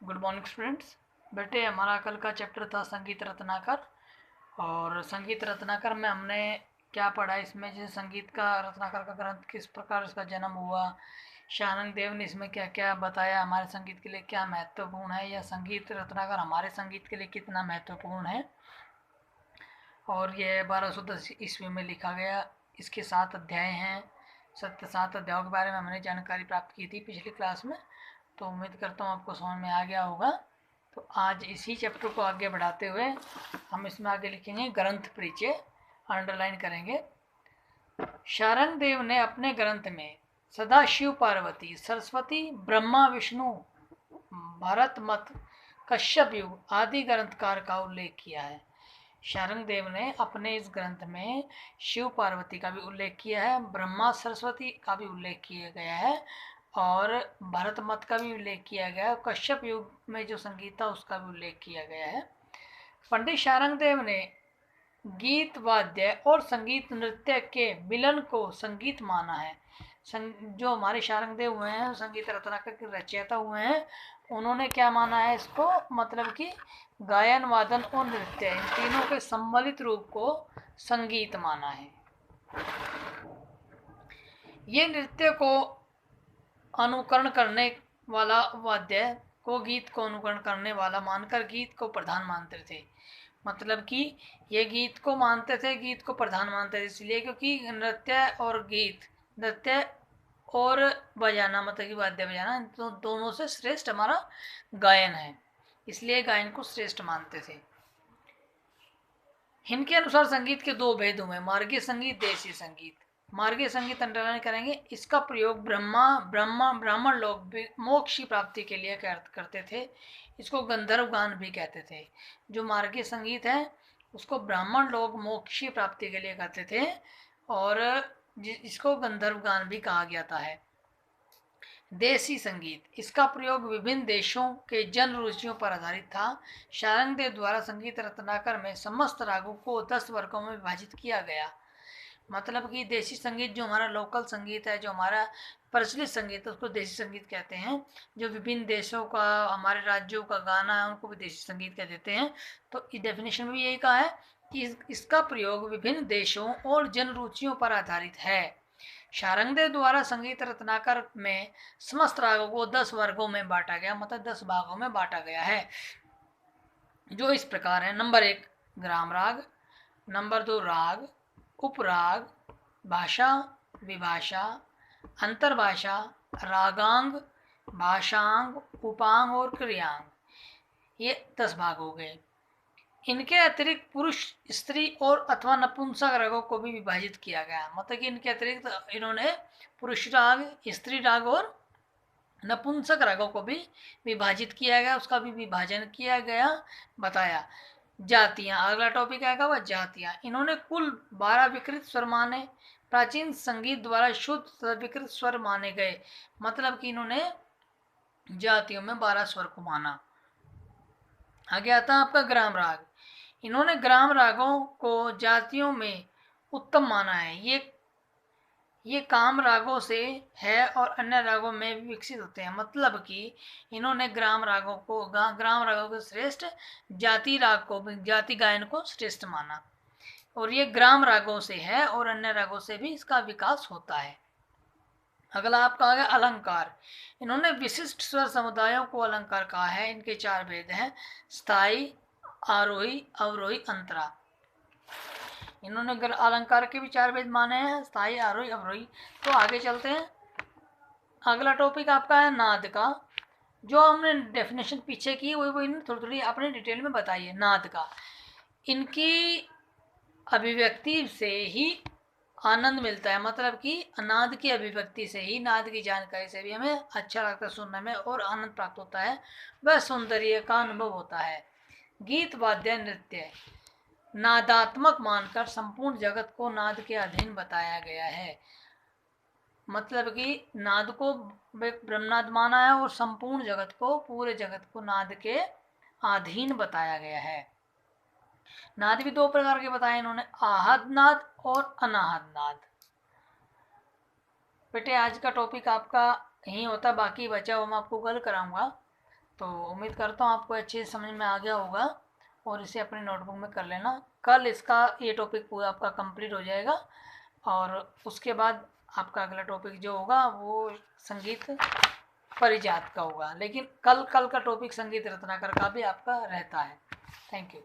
Good morning students. बेटे हमारा कल का चैप्टर था संगीत रत्नाकर। और संगीत रत्नाकर में हमने क्या पढ़ा, इसमें जैसे संगीत का रत्नाकर का ग्रंथ किस प्रकार इसका जन्म हुआ, शानंग देव ने इसमें क्या क्या बताया, हमारे संगीत के लिए क्या महत्वपूर्ण है, या संगीत रत्नाकर हमारे संगीत के लिए कितना महत्वपूर्ण है। और ये 1210 ईस्वी में लिखा गया। इसके 7 अध्याय हैं। 7 अध्यायों के बारे में हमने जानकारी प्राप्त की थी पिछली क्लास में, तो उम्मीद करता हूँ आपको समझ में आ गया होगा। तो आज इसी चैप्टर को आगे बढ़ाते हुए हम इसमें आगे लिखेंगे ग्रंथ परिचय, अंडरलाइन करेंगे। शारंग देव ने अपने ग्रंथ में सदाशिव, पार्वती, सरस्वती, ब्रह्मा, विष्णु, भरत मत, कश्यप युग आदि ग्रंथकार का उल्लेख किया है। शारंग देव ने अपने इस ग्रंथ में शिव पार्वती का भी उल्लेख किया है, ब्रह्मा सरस्वती का भी उल्लेख किया गया है, और भरत मत का भी उल्लेख किया गया है। कश्यप युग में जो संगीत था उसका भी उल्लेख किया गया है। पंडित शारंग देव ने गीत, वाद्य और संगीत नृत्य के मिलन को संगीत माना है। जो हमारे शारंग देव हुए हैं, संगीत रत्नाकर के रचयिता हुए हैं, उन्होंने क्या माना है इसको, मतलब कि गायन, वादन और नृत्य, इन तीनों के सम्मिलित रूप को संगीत माना है। ये नृत्य को अनुकरण करने वाला वाद्य को गीत को अनुकरण करने वाला मानकर गीत को प्रधान मानते थे। मतलब कि ये गीत को मानते थे, गीत को प्रधान मानते थे इसलिए क्योंकि नृत्य और बजाना, मतलब कि वाद्य बजाना, तो दोनों से श्रेष्ठ हमारा गायन है, इसलिए गायन को श्रेष्ठ मानते थे। इनके अनुसार संगीत के 2 भेद हुए, मार्गीय संगीत, देशी संगीत। मार्गीय संगीत अंडरलाइन करेंगे। इसका प्रयोग ब्राह्मण लोग मोक्ष की प्राप्ति के लिए करते थे। इसको गंधर्व गान भी कहते थे। जो मार्गीय संगीत है उसको ब्राह्मण लोग मोक्ष की प्राप्ति के लिए करते थे, और इसको गंधर्व गान भी कहा जाता है। देसी संगीत, इसका प्रयोग विभिन्न देशों के जन रुचियों पर आधारित था। शारंग देव द्वारा संगीत रत्नाकर में समस्त रागों को 10 वर्गों में विभाजित किया गया। मतलब कि देसी संगीत जो हमारा लोकल संगीत है, जो हमारा प्रचलित संगीत है, उसको देसी संगीत कहते हैं। जो विभिन्न देशों का, हमारे राज्यों का गाना है, उनको भी देसी संगीत कह देते हैं। तो इस डेफिनेशन में भी यही कहा है कि इसका प्रयोग विभिन्न देशों और जन रुचियों पर आधारित है। शारंग देव द्वारा संगीत रत्नाकर में समस्त रागों को 10 वर्गों में बांटा गया, मतलब 10 भागों में बांटा गया है, जो इस प्रकार है। नंबर 1 ग्राम राग, नंबर 2 राग, उपराग, भाषा, विभाषा, अंतरभाषा, रागांग, भाषांग, उपांग और क्रियांग, ये 10 भाग हो गए। इनके अतिरिक्त पुरुष, स्त्री और अथवा नपुंसक रागों को भी विभाजित किया गया। मतलब कि इनके अतिरिक्त इन्होंने पुरुष राग, स्त्री राग और नपुंसक रागों को भी विभाजित किया गया, उसका भी विभाजन किया गया, बताया। जातियां, अगला टॉपिक आएगा वह जातियां। इन्होंने कुल 12 विकृत स्वर माने। प्राचीन संगीत द्वारा शुद्ध विकृत स्वर माने गए। मतलब कि इन्होंने जातियों में 12 स्वर को माना। आगे आता है आपका ग्राम राग। इन्होंने ग्राम रागों को जातियों में उत्तम माना है। ये काम रागों से है और अन्य रागों में भी विकसित होते हैं। मतलब कि इन्होंने ग्राम रागों के श्रेष्ठ जाति राग को, जाति गायन को श्रेष्ठ माना, और ये ग्राम रागों से है और अन्य रागों से भी इसका विकास होता है। अगला आपका आ गया अलंकार। इन्होंने विशिष्ट स्वर समुदायों को अलंकार कहा है। इनके 4 भेद हैं, स्थाई, आरोही, अवरोही, अंतरा। इन्होंने अलंकार के भी 4 भेद माने हैं, स्थाई, आरोही, अवरोही। तो आगे चलते हैं। अगला टॉपिक आपका है नाद का। जो हमने डेफिनेशन पीछे की वही थोड़ी थोड़ी अपने डिटेल में बताइए। नाद का, इनकी अभिव्यक्ति से ही आनंद मिलता है। मतलब कि नाद की अभिव्यक्ति से ही, नाद की जानकारी से भी हमें अच्छा लगता है सुनने में और आनंद प्राप्त होता है, वह सौंदर्य का अनुभव होता है। गीत, वाद्य, नृत्य नादात्मक मानकर संपूर्ण जगत को नाद के अधीन बताया गया है। मतलब कि नाद को ब्रह्मनाद माना है और संपूर्ण जगत को, पूरे जगत को नाद के अधीन बताया गया है। नाद भी 2 प्रकार के बताए इन्होंने, आहद नाद और अनाहद नाद। बेटे आज का टॉपिक आपका यही होता, बाकी बचा हुआ मैं आपको कल कराऊंगा। तो उम्मीद करता हूँ आपको अच्छे से समझ में आ गया होगा और इसे अपनी नोटबुक में कर लेना। कल इसका ये टॉपिक पूरा आपका कंप्लीट हो जाएगा और उसके बाद आपका अगला टॉपिक जो होगा वो संगीत परिजात का होगा, लेकिन कल का टॉपिक संगीत रत्नाकर का भी आपका रहता है। Thank you.